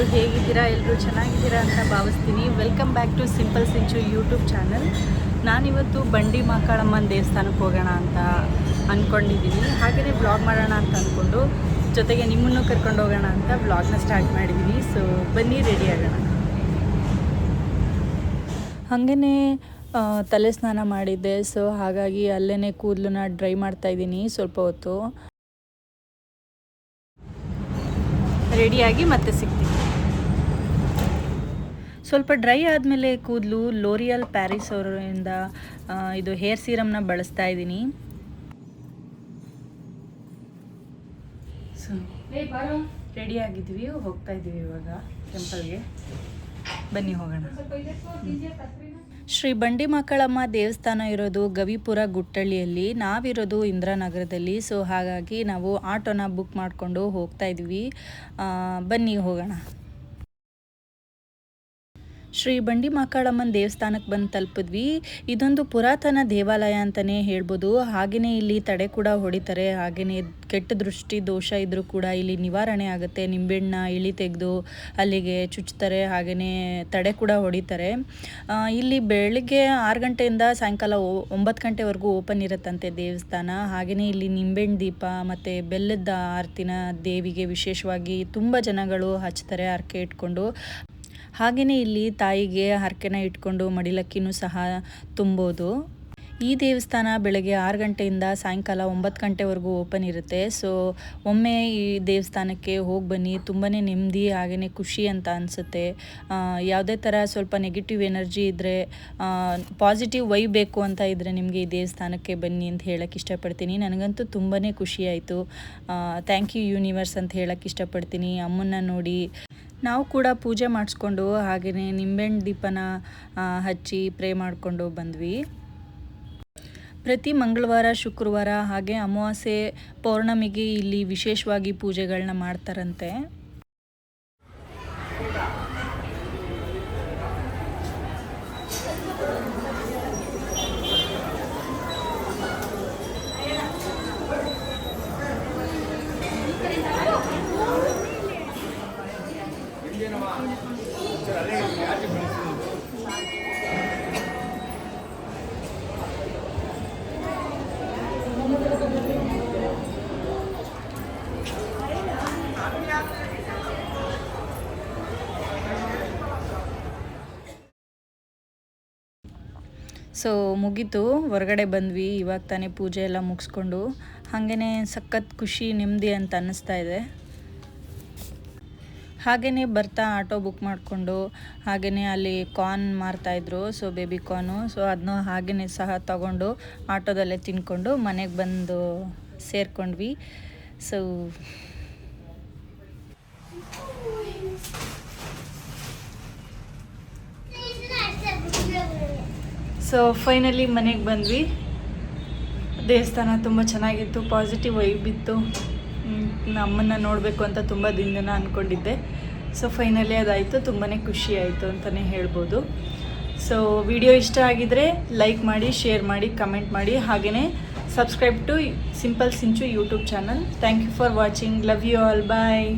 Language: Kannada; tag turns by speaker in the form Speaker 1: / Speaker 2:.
Speaker 1: ಎಲ್ಲರೂ ಹೇಗಿದ್ದೀರಾ? ಎಲ್ಲರೂ ಚೆನ್ನಾಗಿದ್ದೀರಾ ಅಂತ ಭಾವಿಸ್ತೀನಿ. Welcome back to simple Sinchu YouTube channel. ನಾನಿವತ್ತು ಬಂಡಿ ಮಕ್ಕಳಮ್ಮನ ದೇವಸ್ಥಾನಕ್ಕೆ ಹೋಗೋಣ ಅಂತ ಅಂದ್ಕೊಂಡಿದ್ದೀನಿ. ಹಾಗೆಯೇ ವ್ಲಾಗ್ ಮಾಡೋಣ ಅಂತ ಅಂದ್ಕೊಂಡು ಜೊತೆಗೆ ನಿಮ್ಮನ್ನು ಕರ್ಕೊಂಡು ಹೋಗೋಣ ಅಂತ ವ್ಲಾಗ್ನ ಸ್ಟಾರ್ಟ್ ಮಾಡಿದ್ದೀನಿ. ಸೊ ಬನ್ನಿ, ರೆಡಿ ಆಗೋಣ. ಹಾಗೆಯೇ ತಲೆ ಸ್ನಾನ ಮಾಡಿದ್ದೆ. ಸೊ ಹಾಗಾಗಿ ಅಲ್ಲೇ ಕೂದಲನ್ನ ಡ್ರೈ ಮಾಡ್ತಾಯಿದ್ದೀನಿ ಸ್ವಲ್ಪ ಹೊತ್ತು. ರೆಡಿಯಾಗಿ ಮತ್ತೆ ಸಿಗ್ತೀನಿ. ಸ್ವಲ್ಪ ಡ್ರೈ ಆದಮೇಲೆ ಕೂದಲು ಲೋರಿಯಲ್ ಪ್ಯಾರಿಸ್ ಅವರಿಂದ ಇದು ಹೇರ್ ಸೀರಮ್ನ ಬಳಸ್ತಾ ಇದ್ದೀನಿ. ಸೊ ರೆಡಿ ಆಗಿದ್ವಿ, ಹೋಗ್ತಾ ಇದ್ದೀವಿ ಇವಾಗ ಟೆಂಪಲ್ಗೆ. ಬನ್ನಿ ಹೋಗೋಣ. ಶ್ರೀ ಬಂಡಿ ಮಕ್ಕಳಮ್ಮ ದೇವಸ್ಥಾನ ಇರೋದು ಗವಿಪುರ ಗುಟ್ಟಳ್ಳಿಯಲ್ಲಿ, ನಾವಿರೋದು ಇಂದಿರಾನಗರದಲ್ಲಿ. ಸೊ ಹಾಗಾಗಿ ನಾವು ಆಟೋನ ಬುಕ್ ಮಾಡಿಕೊಂಡು ಹೋಗ್ತಾ ಇದ್ವಿ. ಬನ್ನಿ ಹೋಗೋಣ. ಶ್ರೀ ಬಂಡಿ ಮಕ್ಕಳಮ್ಮನ ದೇವಸ್ಥಾನಕ್ಕೆ ಬಂದು ತಲುಪಿದ್ವಿ. ಇದೊಂದು ಪುರಾತನ ದೇವಾಲಯ ಅಂತಲೇ ಹೇಳ್ಬೋದು. ಹಾಗೆಯೇ ಇಲ್ಲಿ ತಡೆ ಕೂಡ ಹೊಡಿತಾರೆ. ಹಾಗೆಯೇ ಕೆಟ್ಟ ದೃಷ್ಟಿ ದೋಷ ಇದ್ದರೂ ಕೂಡ ಇಲ್ಲಿ ನಿವಾರಣೆ ಆಗುತ್ತೆ. ನಿಂಬೆಹಣ್ಣ ಇಳಿ ತೆಗೆದು ಅಲ್ಲಿಗೆ ಚುಚ್ತಾರೆ. ಹಾಗೆಯೇ ತಡೆ ಕೂಡ ಹೊಡಿತಾರೆ. ಇಲ್ಲಿ ಬೆಳಗ್ಗೆ 6 ಗಂಟೆಯಿಂದ ಸಾಯಂಕಾಲ 9 ಗಂಟೆವರೆಗೂ ಓಪನ್ ಇರುತ್ತಂತೆ ದೇವಸ್ಥಾನ. ಹಾಗೆಯೇ ಇಲ್ಲಿ ನಿಂಬೆಹಣ್ಣು ದೀಪ ಮತ್ತು ಬೆಲ್ಲದ ಆರತಿನ ದೇವಿಗೆ ವಿಶೇಷವಾಗಿ ತುಂಬ ಜನಗಳು ಹಚ್ತಾರೆ ಹರಕೆ ಇಟ್ಕೊಂಡು. ಹಾಗೆಯೇ ಇಲ್ಲಿ ತಾಯಿಗೆ ಹರಕೆನ ಇಟ್ಕೊಂಡು ಮಡಿಲಕ್ಕಿನೂ ಸಹ ತುಂಬೋದು. ಈ ದೇವಸ್ಥಾನ ಬೆಳಗ್ಗೆ 6 ಗಂಟೆಯಿಂದ ಸಾಯಂಕಾಲ 9 ಗಂಟೆವರೆಗೂ ಓಪನ್ ಇರುತ್ತೆ. ಸೊ ಒಮ್ಮೆ ಈ ದೇವಸ್ಥಾನಕ್ಕೆ ಹೋಗಿ ಬನ್ನಿ, ತುಂಬಾ ನೆಮ್ಮದಿ ಹಾಗೆಯೇ ಖುಷಿ ಅಂತ ಅನಿಸುತ್ತೆ. ಯಾವುದೇ ಥರ ಸ್ವಲ್ಪ ನೆಗೆಟಿವ್ ಎನರ್ಜಿ ಇದ್ದರೆ, ಪಾಸಿಟಿವ್ ವೈಬ್ ಬೇಕು ಅಂತ ಇದ್ದರೆ ನಿಮಗೆ ಈ ದೇವಸ್ಥಾನಕ್ಕೆ ಬನ್ನಿ ಅಂತ ಹೇಳೋಕ್ಕೆ ಇಷ್ಟಪಡ್ತೀನಿ. ನನಗಂತೂ ತುಂಬಾ ಖುಷಿ ಆಯಿತು. ಥ್ಯಾಂಕ್ ಯು ಯೂನಿವರ್ಸ್ ಅಂತ ಹೇಳೋಕ್ಕೆ ಇಷ್ಟಪಡ್ತೀನಿ. ಅಮ್ಮನ್ನ ನೋಡಿ ನಾವು ಕೂಡ ಪೂಜೆ ಮಾಡಿಸ್ಕೊಂಡು ಹಾಗೆಯೇ ನಿಂಬೆಹಣ್ಣು ದೀಪನ ಹಚ್ಚಿ ಪ್ರೇ ಮಾಡಿಕೊಂಡು ಬಂದ್ವಿ. ಪ್ರತಿ ಮಂಗಳವಾರ, ಶುಕ್ರವಾರ ಹಾಗೆ ಅಮಾವಾಸ್ಯೆ, ಪೌರ್ಣಮಿಗೆ ಇಲ್ಲಿ ವಿಶೇಷವಾಗಿ ಪೂಜೆಗಳನ್ನ ಮಾಡ್ತಾರಂತೆ. ಸೊ ಮುಗೀತು, ಹೊರಗಡೆ ಬಂದ್ವಿ. ಇವಾಗ ತಾನೇ ಪೂಜೆ ಎಲ್ಲ ಮುಗಿಸ್ಕೊಂಡು ಹಾಗೆಯೇ ಸಖತ್ ಖುಷಿ, ನೆಮ್ಮದಿ ಅಂತ ಅನ್ನಿಸ್ತಾ ಇದೆ. ಹಾಗೆಯೇ ಬರ್ತಾ ಆಟೋ ಬುಕ್ ಮಾಡಿಕೊಂಡು ಹಾಗೆಯೇ ಅಲ್ಲಿ ಕಾರ್ನ್ ಮಾರ್ತಾಯಿದ್ರು. So baby corn. ಸೊ ಅದನ್ನ ಹಾಗೆಯೇ ಸಹ ತಗೊಂಡು ಆಟೋದಲ್ಲೇ ತಿನ್ಕೊಂಡು ಮನೆಗೆ ಬಂದು ಸೇರಿಕೊಂಡ್ವಿ. ಸೊ ಫೈನಲಿ ಮನೆಗೆ ಬಂದ್ವಿ. ದೇವಸ್ಥಾನ ತುಂಬ ಚೆನ್ನಾಗಿತ್ತು, ಪಾಸಿಟಿವ್ ವೈಬ್ ಇತ್ತು. ನಮ್ಮನ್ನು ನೋಡಬೇಕು ಅಂತ ತುಂಬ ದಿನ ಅಂದ್ಕೊಂಡಿದ್ದೆ. ಸೊ ಫೈನಲಿ ಅದಾಯಿತು. ತುಂಬಾ ಖುಷಿ ಆಯಿತು ಅಂತಲೇ ಹೇಳ್ಬೋದು. ಸೊ ವಿಡಿಯೋ ಇಷ್ಟ ಆಗಿದರೆ ಲೈಕ್ ಮಾಡಿ, ಶೇರ್ ಮಾಡಿ, ಕಮೆಂಟ್ ಮಾಡಿ. ಹಾಗೆಯೇ subscribe to simple Sinchu YouTube channel. Thank you for watching. Love you all. Bye.